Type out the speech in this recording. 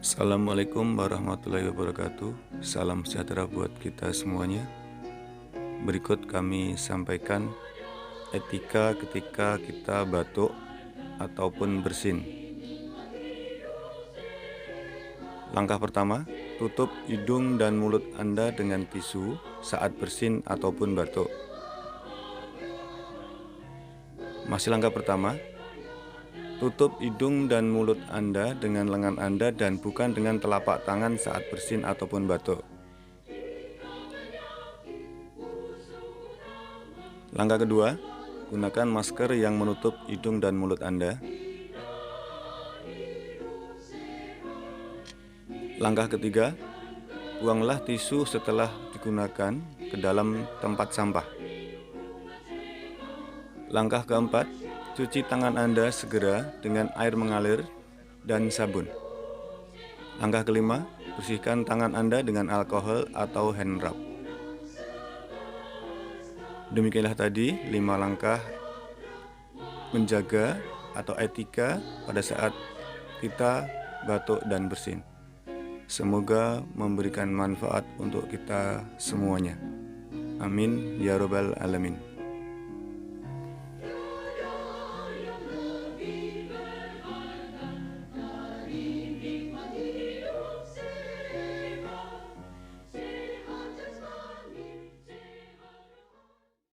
Assalamualaikum warahmatullahi wabarakatuh. Salam sejahtera buat kita semuanya. Berikut kami sampaikan etika ketika kita batuk ataupun bersin. Langkah pertama, tutup hidung dan mulut Anda dengan tisu saat bersin ataupun batuk. Masih langkah pertama, tutup hidung dan mulut Anda dengan lengan Anda dan bukan dengan telapak tangan saat bersin ataupun batuk. Langkah kedua, gunakan masker yang menutup hidung dan mulut Anda. Langkah ketiga, buanglah tisu setelah digunakan ke dalam tempat sampah. Langkah keempat, cuci tangan Anda segera dengan air mengalir dan sabun. Langkah kelima, bersihkan tangan Anda dengan alkohol atau hand rub. Demikianlah tadi 5 langkah menjaga atau etika pada saat kita batuk dan bersin. Semoga memberikan manfaat untuk kita semuanya. Amin ya robbal alamin.